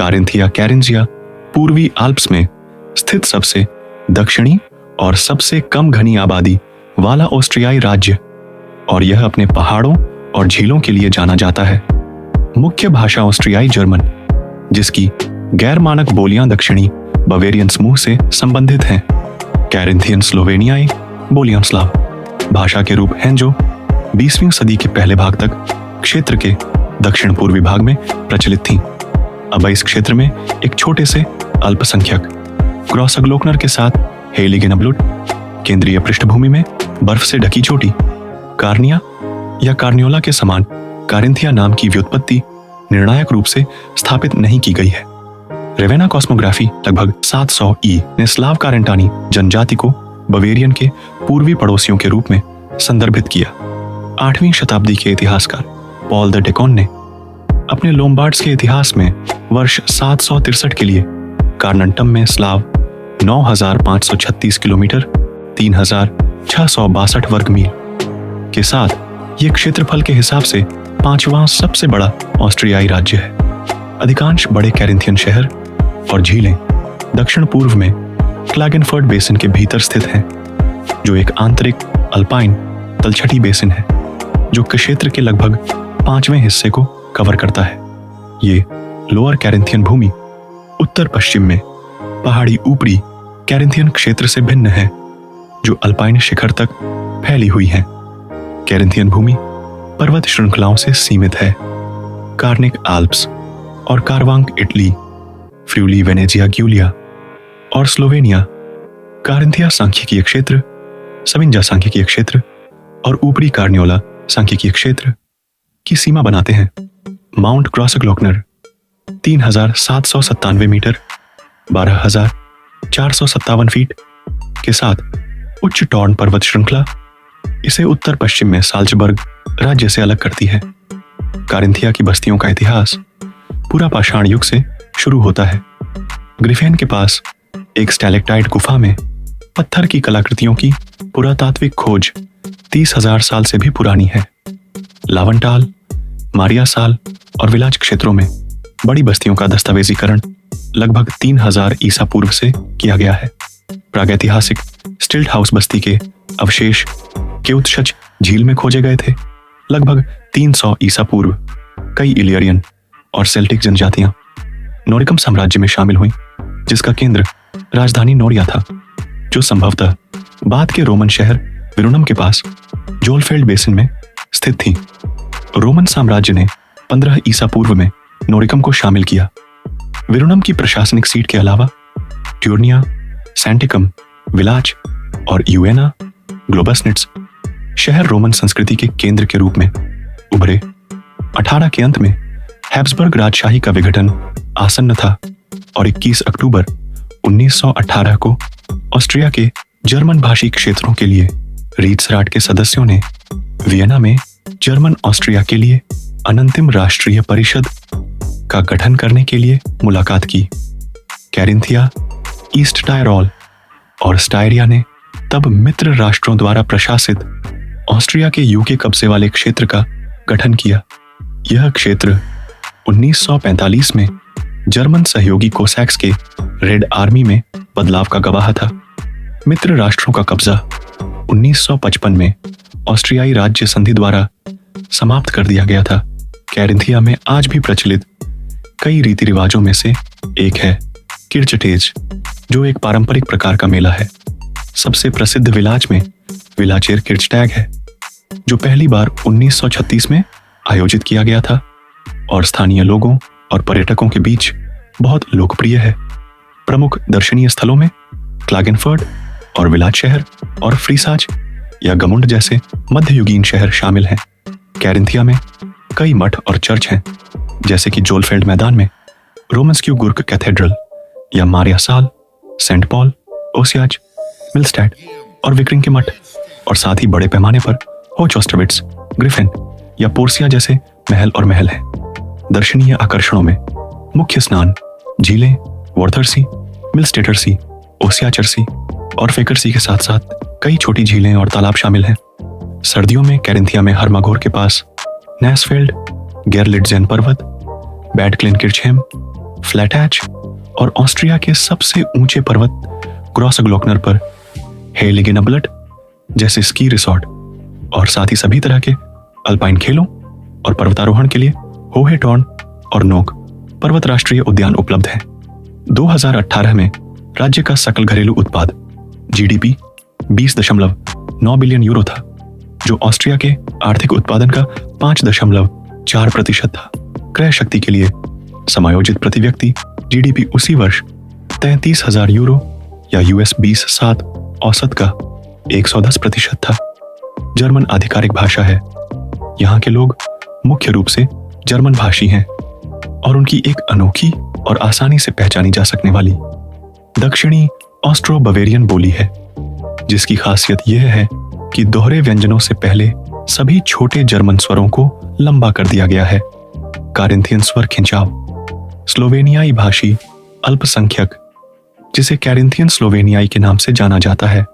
कारिंथिया कैरेंजिया पूर्वी आल्प्स में स्थित सबसे दक्षिणी और सबसे कम घनी आबादी वाला ऑस्ट्रियाई राज्य, और यह अपने पहाड़ों और झीलों के लिए जाना जाता है। मुख्य भाषा ऑस्ट्रियाई जर्मन, जिसकी गैर मानक बोलियां दक्षिणी बवेरियन समूह से संबंधित हैं। कैरिंथियन स्लोवेनियाई बोलियां स्लाव भाषा के रूप हैं जो 20वीं सदी के पहले भाग तक क्षेत्र के दक्षिण पूर्वी भाग में प्रचलित थीं। अब इस क्षेत्र में एक छोटे से अल्पसंख्यक ग्रॉसग्लोकनर के साथ हेलिगेनब्लुट, केंद्रीय पृष्ठभूमि में बर्फ से ढकी चोटी, कार्निया या कार्नियोला के समान कारिंथिया नाम की व्युत्पत्ति निर्णायक रूप से स्थापित नहीं की गई है। रेवेना कॉस्मोग्राफी लगभग 700 ई ने स्लाव कारेंटानी जनजाति को बवेरियन के पूर्वी पड़ोसियों के रूप में संदर्भित किया। 8वीं शताब्दी के इतिहासकार पॉल द डेकोन ने अपने लोम्बार्ड्स के इतिहास में वर्ष 763 के लिए कार्नंटम में स्लाव 9,536 किलोमीटर 3,662 वर्ग मील के साथ ये क्षेत्रफल के हिसाब से 5वां सबसे बड़ा ऑस्ट्रियाई राज्य है। अधिकांश बड़े कैरिंथियन शहर और झीलें दक्षिण पूर्व में क्लैगनफर्ड बेसिन के भीतर स्थित हैं, जो एक आंतरिक अल्पाइन तलछटी बेसिन है जो क्षेत्र के लगभग 5वें हिस्से को कवर करता है। ये लोअर कैरिंथियन भूमि उत्तर पश्चिम में पहाड़ी ऊपरी कैरिंथियन क्षेत्र से भिन्न है, जो अल्पाइन शिखर तक फैली हुई है। कैरिंथियन भूमि पर्वत श्रृंखलाओं से सीमित है। कार्निक आल्प्स और कारवांग इटली, फ्रिउली वेनेजिया ग्यूलिया और स्लोवेनिया कारिंथिया सांख्यिकीय क्षेत्र, सविंजा सांख्यिकीय क्षेत्र और ऊपरी कार्नियोला सांख्यिकीय क्षेत्र की सीमा बनाते हैं। माउंट ग्रॉसग्लोकनर 3,797 मीटर 12,457 फीट के साथ उच्च टॉर्न पर्वत श्रृंखला इसे उत्तर पश्चिम में साल्जबर्ग राज्य से अलग करती है। कारिंथिया की बस्तियों का इतिहास पूरा पाषाण युग से शुरू होता है। ग्रिफेन के पास एक स्टैलेक्टाइट गुफा में पत्थर की कलाकृतियों की पुरातात्विक खोज 30,000 साल से भी पुरानी है। लावंटाल, मारिया साल और विलाज क्षेत्रों में बड़ी बस्तियों का दस्तावेजीकरण लगभग 3,000 ईसा पूर्व से किया गया है। प्रागैतिहासिक स्टिल्ट हाउस बस्ती के अवशेष केउत्शच झील में खोजे गए थे। लगभग 300 ईसा पूर्व कई इलियरियन और सेल्टिक जनजातियां नोरिकम साम्राज्य में शामिल हुईं, जिसका केंद्र राजधानी नोरिया था, जो संभवतः बाद के रोमन शहर विरुनम के पास जोलफेल्ड बेसिन में स्थित थी। रोमन साम्राज्य ने 15 ईसा पूर्व में नोरिकम को शामिल किया। विरुनम की प्रशासनिक सीट के अलावा ट्यूर्निया, सैंटिकम, विलाच और यूएना ग्लोबसनिट्स शहर रोमन संस्कृति के केंद्र के रूप में उभरे। 18 के अंत में हैब्सबर्ग राजशाही का विघटन आसन्न था और 21 अक्टूबर 1918 को ऑस्ट्रिया के जर्मन भाषी क्षेत्रों के लिए रीट्सराट के सदस्यों ने वियना में जर्मन ऑस्ट्रिया के लिए अनंतिम राष्ट्रीय परिषद का गठन करने के लिए मुलाकात की। कैरिंथिया, ईस्ट टायरोल और स्टायरिया ने तब मित्र राष्ट्रों द्वारा प्रशासित ऑस्ट्रिया के यूके कब्जे वाले क्षेत्र का गठन किया। यह क्षेत्र 1945 में जर्मन सहयोगी कोसैक्स के रेड आर्मी में बदलाव का गवाह था। मित्र राष्ट्रों का कब्जा 1955 में ऑस्ट्रियाई राज्य संधि द्वारा समाप्त कर दिया गया था। कैरिंथिया में आज भी प्रचलित कई रीति रिवाजों में से एक है किर्चटेज, जो एक पारंपरिक प्रकार का मेला है। सबसे प्रसिद्ध विलाज में विलाचेर किर्चटैग है, जो पहली बार 1936 में आयोजित किया गया था और स्थानीय लोगों और पर्यटकों के बीच बहुत लोकप्रिय है। प्रमुख दर्शनीय स्थलों में क्लैगनफर्ड और विलाच शहर और फ्रीसाज या गमुंड जैसे मध्ययुगीन शहर शामिल हैं। कैरिंथिया में कई मठ और चर्च हैं, जैसे कि जोलफेल्ड मैदान में रोमन्स्क्यूगुर्क कैथेड्रल या मारिया साल, सेंट पॉल, ओसियाज, मिलस्टैड और विक्रिंग के मठ, और साथ ही बड़े पैमाने पर होचोस्टरविट्स, ग्रिफिन या पोर्सिया जैसे महल और महल हैं। दर्शनीय आकर्षणों में मुख्य स्नान, झीलें, वॉर्थरसी, मिलस्टेटरसी, ओसियाचरसी और फेकरसी के साथ साथ कई छोटी झीलें और तालाब शामिल हैं। सर्दियों में कैरिंथिया में हर्माघोर के पास नैसफेल्ड, गेरलिट्जेन पर्वत, बैडक्लेनकिर्चहेम, फ्लैटैच और ऑस्ट्रिया के सबसे ऊंचे पर्वत ग्रॉसग्लोकनर पर हेलिगेनब्लट जैसे स्की रिसॉर्ट और साथ ही सभी तरह के अल्पाइन खेलों और पर्वतारोहण के लिए होहेटॉर्न और नोक पर्वत राष्ट्रीय उद्यान उपलब्ध हैं। 2018 में राज्य का सकल घरेलू उत्पाद जीडीपी 20.9 बिलियन यूरो था, जो ऑस्ट्रिया के आर्थिक उत्पादन का 5.4% था। क्रय शक्ति के लिए समायोजित प्रति व्यक्ति जीडीपी उसी वर्ष 33,000 यूरो या US 20.7 औसत का 110% था। जर्मन आधिकारिक भाषा है। यहाँ के लोग मुख्य रूप से जर्मन भाषी हैं और उनकी एक अनोखी और आसानी से पहचानी जा सकने वाली दक्षिणी ऑस्ट्रो बवेरियन बोली है, जिसकी खासियत यह है कि दोहरे व्यंजनों से पहले सभी छोटे जर्मन स्वरों को लंबा कर दिया गया है। कारिंथियन स्वर खिंचाव स्लोवेनियाई भाषी अल्पसंख्यक, जिसे कैरिंथियन स्लोवेनियाई के नाम से जाना जाता है,